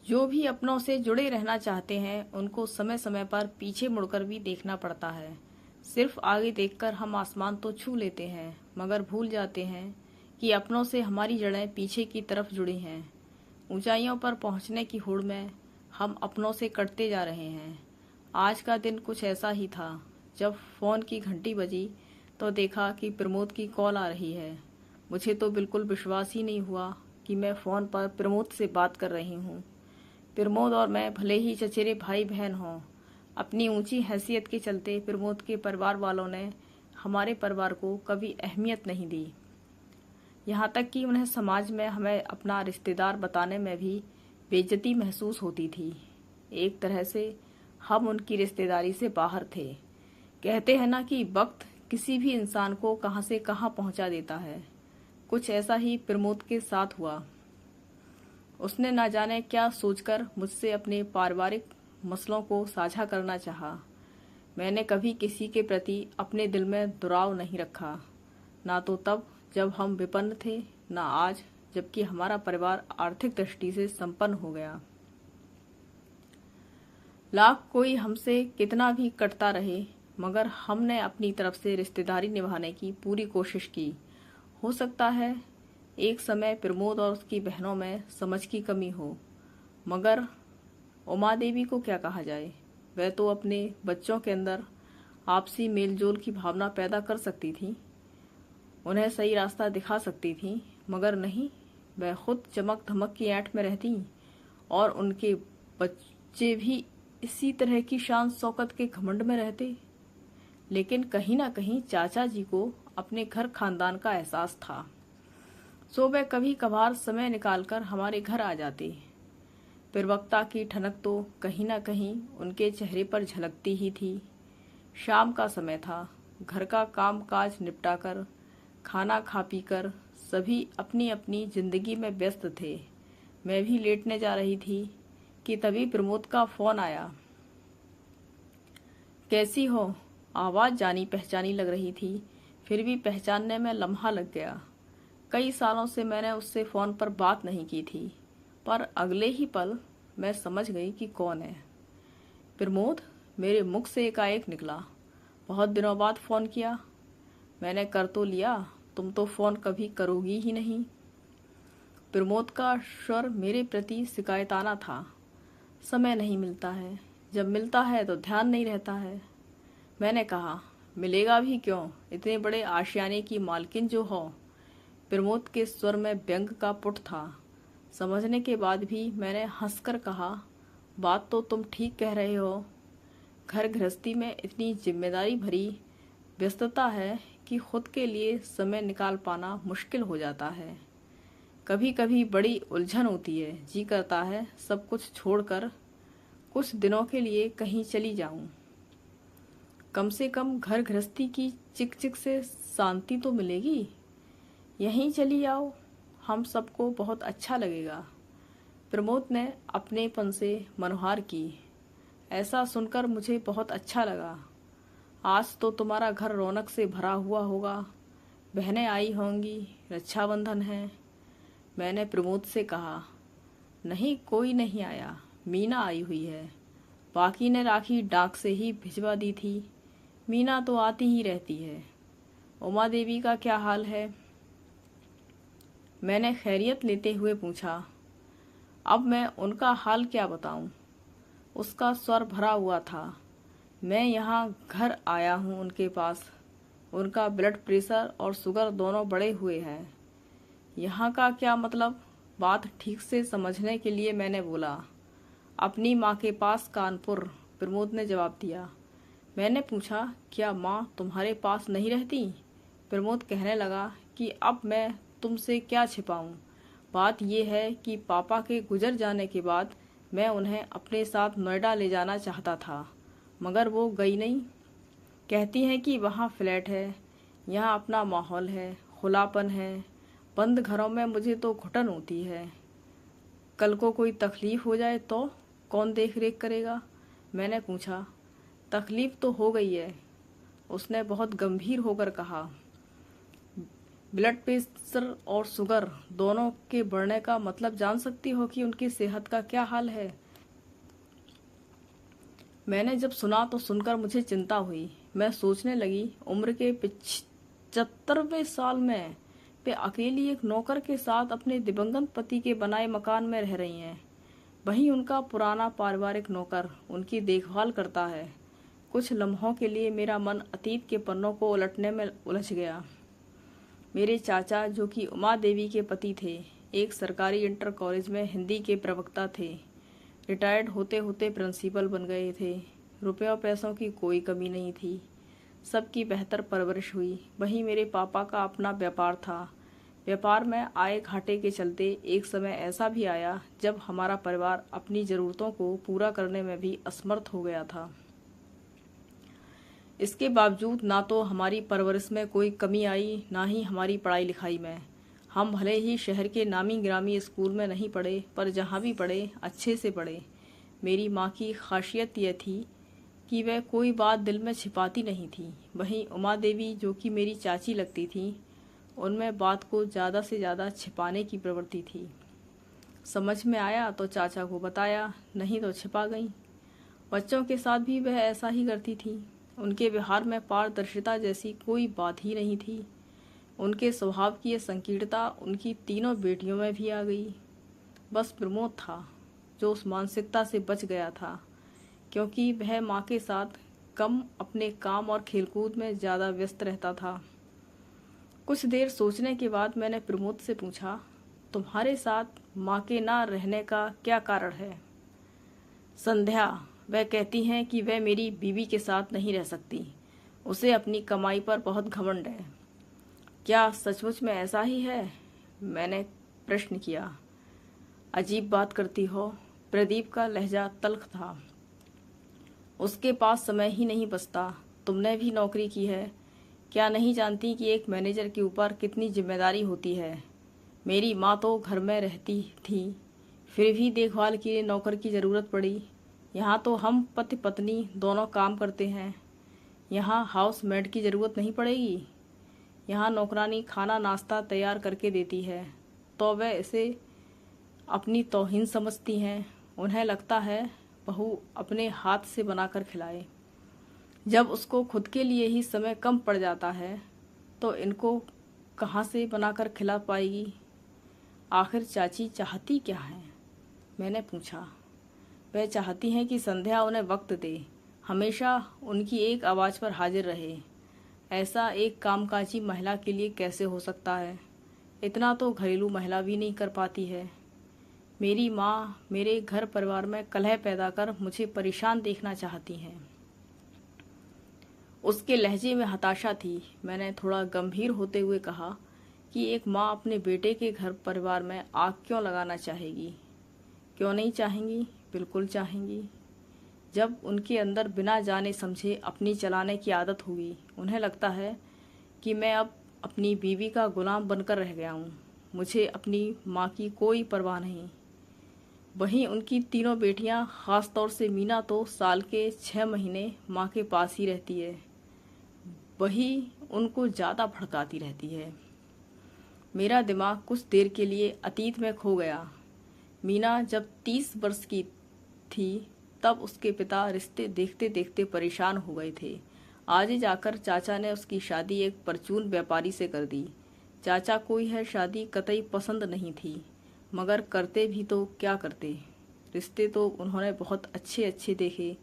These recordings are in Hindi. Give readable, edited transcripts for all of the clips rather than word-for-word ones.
जो भी अपनों से जुड़े रहना चाहते हैं उनको समय समय पर पीछे मुड़कर भी देखना पड़ता है। सिर्फ आगे देखकर हम आसमान तो छू लेते हैं मगर भूल जाते हैं कि अपनों से हमारी जड़ें पीछे की तरफ जुड़ी हैं। ऊंचाइयों पर पहुंचने की होड़ में हम अपनों से कटते जा रहे हैं। आज का दिन कुछ ऐसा ही था। जब फ़ोन की घंटी बजी तो देखा कि प्रमोद की कॉल आ रही है। मुझे तो बिल्कुल विश्वास ही नहीं हुआ कि मैं फ़ोन पर प्रमोद से बात कर रही हूँ। प्रमोद और मैं भले ही चचेरे भाई बहन हों, अपनी ऊंची हैसियत के चलते प्रमोद के परिवार वालों ने हमारे परिवार को कभी अहमियत नहीं दी। यहाँ तक कि उन्हें समाज में हमें अपना रिश्तेदार बताने में भी बेइज्जती महसूस होती थी। एक तरह से हम उनकी रिश्तेदारी से बाहर थे। कहते हैं ना कि वक्त किसी भी इंसान को कहाँ से कहाँ पहुँचा देता है। कुछ ऐसा ही प्रमोद के साथ हुआ। उसने ना जाने क्या सोचकर मुझसे अपने पारिवारिक मसलों को साझा करना चाहा। मैंने कभी किसी के प्रति अपने दिल में दुराव नहीं रखा, ना तो तब जब हम विपन्न थे, ना आज जबकि हमारा परिवार आर्थिक दृष्टि से संपन्न हो गया। लाख कोई हमसे कितना भी कटता रहे मगर हमने अपनी तरफ से रिश्तेदारी निभाने की पूरी कोशिश की। हो सकता है एक समय प्रमोद और उसकी बहनों में समझ की कमी हो, मगर उमा देवी को क्या कहा जाए। वह तो अपने बच्चों के अंदर आपसी मेलजोल की भावना पैदा कर सकती थी, उन्हें सही रास्ता दिखा सकती थी, मगर नहीं, वह खुद चमक धमक की ऐंठ में रहती और उनके बच्चे भी इसी तरह की शान शौकत के घमंड में रहते। लेकिन कहीं ना कहीं चाचा जी को अपने घर खानदान का एहसास था, सो वे कभी कभार समय निकालकर हमारे घर आ जाते। प्रवक्ता की ठनक तो कहीं ना कहीं उनके चेहरे पर झलकती ही थी। शाम का समय था। घर का काम काज निपटाकर खाना खा पीकर सभी अपनी अपनी जिंदगी में व्यस्त थे। मैं भी लेटने जा रही थी कि तभी प्रमोद का फोन आया। कैसी हो? आवाज़ जानी पहचानी लग रही थी, फिर भी पहचानने में लम्हा लग गया। कई सालों से मैंने उससे फ़ोन पर बात नहीं की थी, पर अगले ही पल मैं समझ गई कि कौन है। प्रमोद, मेरे मुख से एकाएक निकला। बहुत दिनों बाद फ़ोन किया। मैंने कर तो लिया, तुम तो फ़ोन कभी करोगी ही नहीं। प्रमोद का स्वर मेरे प्रति शिकायताना था। समय नहीं मिलता है, जब मिलता है तो ध्यान नहीं रहता है। मैंने कहा, मिलेगा भी क्यों, इतने बड़े आशियाने की मालकिन जो हो। प्रमोद के स्वर में व्यंग का पुट था। समझने के बाद भी मैंने हंसकर कहा, बात तो तुम ठीक कह रहे हो। घर गृहस्थी में इतनी जिम्मेदारी भरी व्यस्तता है कि खुद के लिए समय निकाल पाना मुश्किल हो जाता है। कभी कभी बड़ी उलझन होती है, जी करता है सब कुछ छोड़कर कुछ दिनों के लिए कहीं चली जाऊं। कम से कम घर गृहस्थी की चिक चिक से शांति तो मिलेगी। यहीं चली आओ, हम सबको बहुत अच्छा लगेगा। प्रमोद ने अपनेपन से मनुहार की। ऐसा सुनकर मुझे बहुत अच्छा लगा। आज तो तुम्हारा घर रौनक से भरा हुआ होगा। बहनें आई होंगी, रक्षाबंधन है। मैंने प्रमोद से कहा, नहीं कोई नहीं आया, मीना आई हुई है। बाकी ने राखी डाक से ही भिजवा दी थी। मीना तो आती ही रहती है। उमा देवी का क्या हाल है? मैंने खैरियत लेते हुए पूछा। अब मैं उनका हाल क्या बताऊं? उसका स्वर भरा हुआ था। मैं यहाँ घर आया हूँ उनके पास। उनका ब्लड प्रेशर और शुगर दोनों बढ़े हुए हैं। यहाँ का क्या मतलब? बात ठीक से समझने के लिए मैंने बोला, अपनी माँ के पास कानपुर। प्रमोद ने जवाब दिया। मैंने पूछा, क्या माँ तुम्हारे पास नहीं रहती? प्रमोद कहने लगा कि अब मैं तुमसे क्या छिपाऊं। बात यह है कि पापा के गुजर जाने के बाद मैं उन्हें अपने साथ नोएडा ले जाना चाहता था, मगर वो गई नहीं। कहती हैं कि वहाँ फ्लैट है, यहाँ अपना माहौल है, खुलापन है। बंद घरों में मुझे तो घुटन होती है। कल को कोई तकलीफ हो जाए तो कौन देख रेख करेगा? मैंने पूछा। तकलीफ तो हो गई है, उसने बहुत गंभीर होकर कहा। ब्लड प्रेशर और शुगर दोनों के बढ़ने का मतलब जान सकती हो कि उनकी सेहत का क्या हाल है। मैंने जब सुना तो सुनकर मुझे चिंता हुई। मैं सोचने लगी, उम्र के 75वें साल में वे अकेली एक नौकर के साथ अपने दिवंगत पति के बनाए मकान में रह रही हैं। वहीं उनका पुराना पारिवारिक नौकर उनकी देखभाल करता है। कुछ लम्हों के लिए मेरा मन अतीत के पन्नों को उलटने में उलझ गया। मेरे चाचा, जो कि उमा देवी के पति थे, एक सरकारी इंटर कॉलेज में हिंदी के प्रवक्ता थे। रिटायर्ड होते होते प्रिंसिपल बन गए थे। रुपयों पैसों की कोई कमी नहीं थी। सबकी बेहतर परवरिश हुई। वहीं मेरे पापा का अपना व्यापार था। व्यापार में आए घाटे के चलते एक समय ऐसा भी आया जब हमारा परिवार अपनी ज़रूरतों को पूरा करने में भी असमर्थ हो गया था। इसके बावजूद ना तो हमारी परवरिश में कोई कमी आई, ना ही हमारी पढ़ाई लिखाई में। हम भले ही शहर के नामी गिरामी स्कूल में नहीं पढ़े, पर जहाँ भी पढ़े अच्छे से पढ़े। मेरी माँ की खासियत यह थी कि वह कोई बात दिल में छिपाती नहीं थी। वहीं उमा देवी, जो कि मेरी चाची लगती थी, उनमें बात को ज़्यादा से ज़्यादा छिपाने की प्रवृत्ति थी। समझ में आया तो चाचा को बताया, नहीं तो छिपा गई। बच्चों के साथ भी वह ऐसा ही करती थी। उनके व्यवहार में पारदर्शिता जैसी कोई बात ही नहीं थी। उनके स्वभाव की यह संकीर्णता उनकी तीनों बेटियों में भी आ गई। बस प्रमोद था जो उस मानसिकता से बच गया था, क्योंकि वह माँ के साथ कम अपने काम और खेलकूद में ज़्यादा व्यस्त रहता था। कुछ देर सोचने के बाद मैंने प्रमोद से पूछा, तुम्हारे साथ माँ के ना रहने का क्या कारण है? संध्या, वह कहती हैं कि वह मेरी बीवी के साथ नहीं रह सकती। उसे अपनी कमाई पर बहुत घमंड है। क्या सचमुच में ऐसा ही है? मैंने प्रश्न किया। अजीब बात करती हो। प्रदीप का लहजा तल्ख था। उसके पास समय ही नहीं बचता। तुमने भी नौकरी की है, क्या नहीं जानती कि एक मैनेजर के ऊपर कितनी जिम्मेदारी होती है? मेरी माँ तो घर में रहती थी, फिर भी देखभाल के लिए नौकर की ज़रूरत पड़ी। यहाँ तो हम पति पत्नी दोनों काम करते हैं। यहाँ हाउस मेड की ज़रूरत नहीं पड़ेगी। यहाँ नौकरानी खाना नाश्ता तैयार करके देती है, तो वह इसे अपनी तौहीन समझती हैं। उन्हें लगता है बहू अपने हाथ से बनाकर खिलाए। जब उसको खुद के लिए ही समय कम पड़ जाता है तो इनको कहाँ से बनाकर खिला पाएगी? आखिर चाची चाहती क्या है? मैंने पूछा। वह चाहती हैं कि संध्या उन्हें वक्त दे, हमेशा उनकी एक आवाज़ पर हाजिर रहे। ऐसा एक कामकाजी महिला के लिए कैसे हो सकता है? इतना तो घरेलू महिला भी नहीं कर पाती है। मेरी माँ मेरे घर परिवार में कलह पैदा कर मुझे परेशान देखना चाहती हैं। उसके लहजे में हताशा थी। मैंने थोड़ा गंभीर होते हुए कहा कि एक माँ अपने बेटे के घर परिवार में आग क्यों लगाना चाहेगी? क्यों नहीं चाहेंगी? बिल्कुल चाहेंगी। जब उनके अंदर बिना जाने समझे अपनी चलाने की आदत हुई, उन्हें लगता है कि मैं अब अपनी बीवी का गुलाम बनकर रह गया हूँ। मुझे अपनी माँ की कोई परवाह नहीं। वहीं उनकी तीनों बेटियाँ, ख़ास तौर से मीना, तो साल के 6 महीने माँ के पास ही रहती है। वही उनको ज़्यादा भड़काती रहती है। मेरा दिमाग कुछ देर के लिए अतीत में खो गया। मीना जब 30 वर्ष की थी तब उसके पिता रिश्ते देखते देखते परेशान हो गए थे। आज ही जाकर चाचा ने उसकी शादी एक परचून व्यापारी से कर दी। चाचा को यह शादी कतई पसंद नहीं थी, मगर करते भी तो क्या करते। रिश्ते तो उन्होंने बहुत अच्छे अच्छे देखे,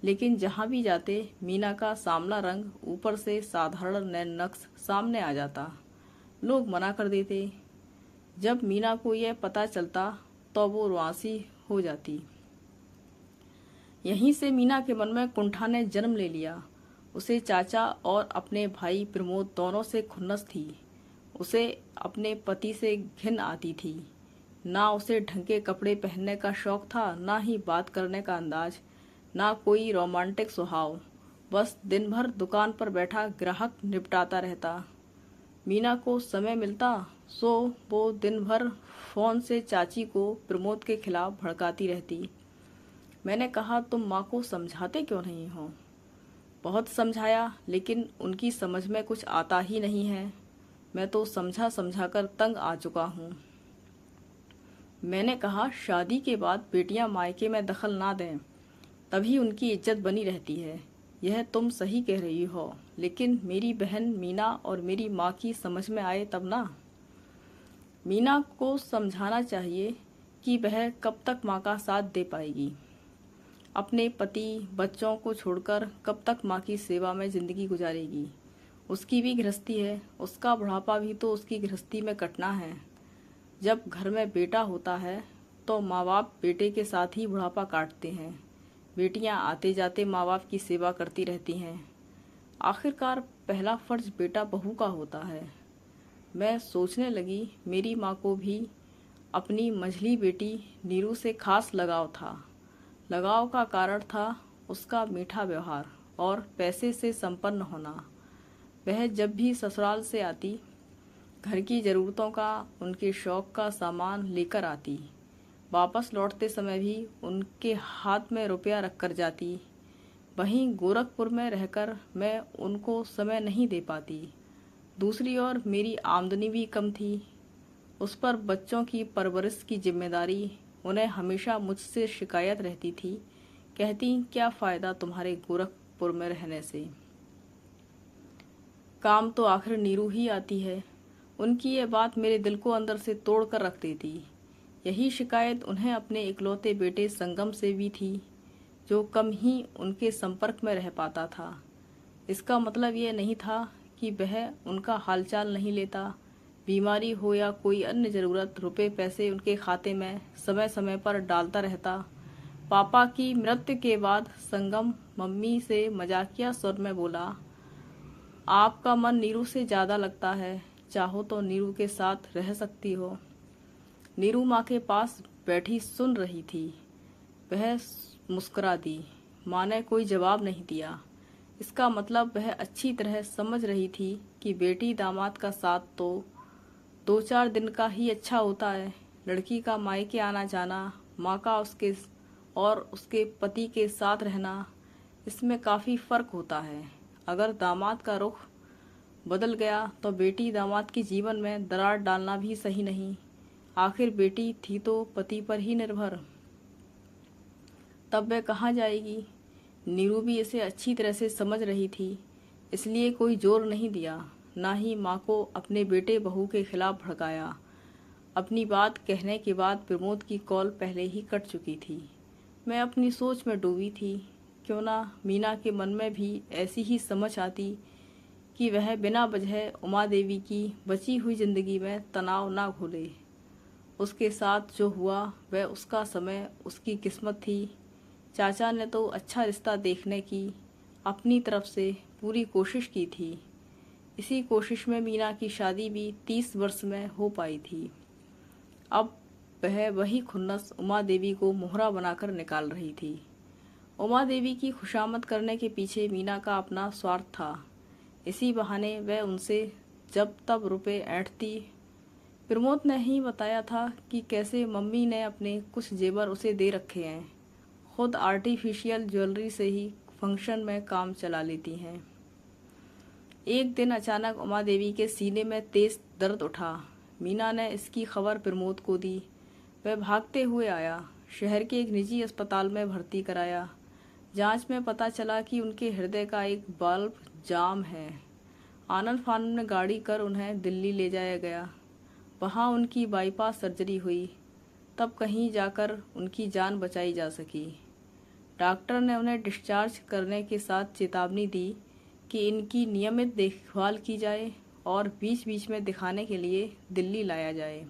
लेकिन जहाँ भी जाते मीना का सांवला रंग ऊपर से साधारण नैन नक्श सामने आ जाता। लोग मना कर देते। जब मीना को यह पता चलता तो वो रुआंसी हो जाती। यहीं से मीना के मन में कुंठा ने जन्म ले लिया। उसे चाचा और अपने भाई प्रमोद दोनों से खुन्नस थी। उसे अपने पति से घिन आती थी। ना उसे ढंग के कपड़े पहनने का शौक था, ना ही बात करने का अंदाज, ना कोई रोमांटिक स्वभाव। बस दिन भर दुकान पर बैठा ग्राहक निपटाता रहता। मीना को समय मिलता सो वो दिन भर फ़ोन से चाची को प्रमोद के खिलाफ भड़काती रहती। मैंने कहा, तुम माँ को समझाते क्यों नहीं हो? बहुत समझाया, लेकिन उनकी समझ में कुछ आता ही नहीं है। मैं तो समझा समझा कर तंग आ चुका हूँ। मैंने कहा, शादी के बाद बेटियां मायके में दखल ना दें, तभी उनकी इज्जत बनी रहती है। यह तुम सही कह रही हो, लेकिन मेरी बहन मीना और मेरी माँ की समझ में आए तब ना। मीना को समझाना चाहिए कि वह कब तक माँ का साथ दे पाएगी। अपने पति बच्चों को छोड़कर कब तक माँ की सेवा में ज़िंदगी गुजारेगी। उसकी भी गृहस्थी है, उसका बुढ़ापा भी तो उसकी गृहस्थी में कटना है। जब घर में बेटा होता है तो माँ बाप बेटे के साथ ही बुढ़ापा काटते हैं। बेटियां आते जाते माँ बाप की सेवा करती रहती हैं। आखिरकार पहला फर्ज बेटा बहू का होता है। मैं सोचने लगी, मेरी माँ को भी अपनी मझली बेटी नीरू से खास लगाव था। लगाव का कारण था उसका मीठा व्यवहार और पैसे से संपन्न होना। वह जब भी ससुराल से आती, घर की ज़रूरतों का, उनके शौक़ का सामान लेकर आती। वापस लौटते समय भी उनके हाथ में रुपया रख कर जाती। वहीं गोरखपुर में रहकर मैं उनको समय नहीं दे पाती। दूसरी ओर मेरी आमदनी भी कम थी। उस पर बच्चों की परवरिश की जिम्मेदारी। उन्हें हमेशा मुझसे शिकायत रहती थी। कहती, क्या फ़ायदा तुम्हारे गोरखपुर में रहने से, काम तो आखिर नीरू ही आती है। उनकी ये बात मेरे दिल को अंदर से तोड़ कर रख देती। यही शिकायत उन्हें अपने इकलौते बेटे संगम से भी थी, जो कम ही उनके संपर्क में रह पाता था। इसका मतलब ये नहीं था कि वह उनका हालचाल नहीं लेता। बीमारी हो या कोई अन्य ज़रूरत, रुपए पैसे उनके खाते में समय समय पर डालता रहता। पापा की मृत्यु के बाद संगम मम्मी से मजाकिया स्वर में बोला, आपका मन नीरू से ज़्यादा लगता है, चाहो तो नीरू के साथ रह सकती हो। नीरू माँ के पास बैठी सुन रही थी। वह मुस्कुरा दी। माँ ने कोई जवाब नहीं दिया। इसका मतलब वह अच्छी तरह समझ रही थी कि बेटी दामाद का साथ तो 2-4 दिन का ही अच्छा होता है। लड़की का मायके आना जाना, माँ का उसके और उसके पति के साथ रहना, इसमें काफ़ी फ़र्क होता है। अगर दामाद का रुख बदल गया तो बेटी दामाद के जीवन में दरार डालना भी सही नहीं। आखिर बेटी थी तो पति पर ही निर्भर। तब वह कहाँ जाएगी। नीरू भी इसे अच्छी तरह से समझ रही थी, इसलिए कोई जोर नहीं दिया, ना ही माँ को अपने बेटे बहू के खिलाफ भड़काया। अपनी बात कहने के बाद प्रमोद की कॉल पहले ही कट चुकी थी। मैं अपनी सोच में डूबी थी। क्यों ना मीना के मन में भी ऐसी ही समझ आती कि वह बिना वजह उमा देवी की बची हुई जिंदगी में तनाव ना घोले। उसके साथ जो हुआ वह उसका समय, उसकी किस्मत थी। चाचा ने तो अच्छा रिश्ता देखने की अपनी तरफ से पूरी कोशिश की थी। इसी कोशिश में मीना की शादी भी 30 वर्ष में हो पाई थी। अब वह वही खुन्नस उमा देवी को मोहरा बनाकर निकाल रही थी। उमा देवी की खुशामद करने के पीछे मीना का अपना स्वार्थ था। इसी बहाने वह उनसे जब तब रुपए ऐंठती। प्रमोद ने ही बताया था कि कैसे मम्मी ने अपने कुछ जेवर उसे दे रखे हैं। खुद आर्टिफिशियल ज्वेलरी से ही फंक्शन में काम चला लेती हैं। एक दिन अचानक उमा देवी के सीने में तेज दर्द उठा। मीना ने इसकी खबर प्रमोद को दी। वह भागते हुए आया, शहर के एक निजी अस्पताल में भर्ती कराया। जांच में पता चला कि उनके हृदय का एक बल्ब जाम है। आनन फानन में गाड़ी कर उन्हें दिल्ली ले जाया गया। वहाँ उनकी बाईपास सर्जरी हुई। तब कहीं जाकर उनकी जान बचाई जा सकी। डॉक्टर ने उन्हें डिस्चार्ज करने के साथ चेतावनी दी कि इनकी नियमित देखभाल की जाए और बीच बीच में दिखाने के लिए दिल्ली लाया जाए।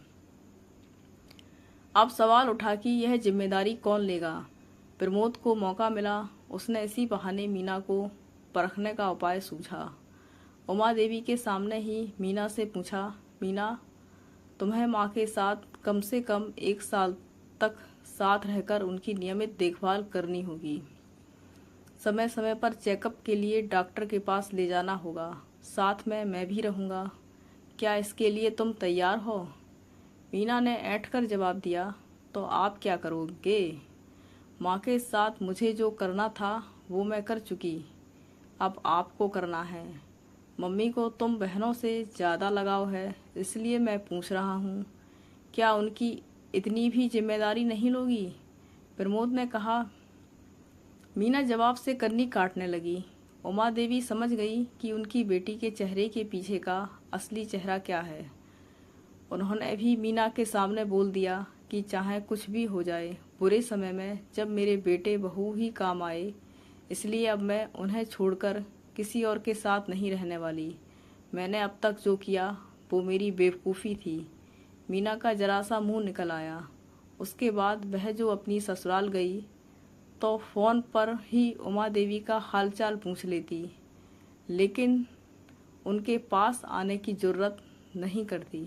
अब सवाल उठा कि यह जिम्मेदारी कौन लेगा। प्रमोद को मौका मिला। उसने इसी बहाने मीना को परखने का उपाय सूझा। उमा देवी के सामने ही मीना से पूछा, मीना, तुम्हें माँ के साथ कम से कम 1 साल तक साथ रहकर उनकी नियमित देखभाल करनी होगी। समय समय पर चेकअप के लिए डॉक्टर के पास ले जाना होगा। साथ में मैं भी रहूँगा। क्या इसके लिए तुम तैयार हो? मीना ने ऐंठकर जवाब दिया, तो आप क्या करोगे? माँ के साथ मुझे जो करना था वो मैं कर चुकी। अब आपको करना है। मम्मी को तुम बहनों से ज़्यादा लगाव है, इसलिए मैं पूछ रहा हूँ, क्या उनकी इतनी भी जिम्मेदारी नहीं लोगी? प्रमोद ने कहा। मीना जवाब से कन्नी काटने लगी। उमा देवी समझ गई कि उनकी बेटी के चेहरे के पीछे का असली चेहरा क्या है। उन्होंने भी मीना के सामने बोल दिया कि चाहे कुछ भी हो जाए, बुरे समय में जब मेरे बेटे बहू ही काम आए, इसलिए अब मैं उन्हें छोड़कर किसी और के साथ नहीं रहने वाली। मैंने अब तक जो किया वो मेरी बेवकूफ़ी थी। मीना का जरा सा मुंह निकल आया। उसके बाद वह जो अपनी ससुराल गई तो फ़ोन पर ही उमा देवी का हालचाल पूछ लेती, लेकिन उनके पास आने की जुर्रत नहीं करती।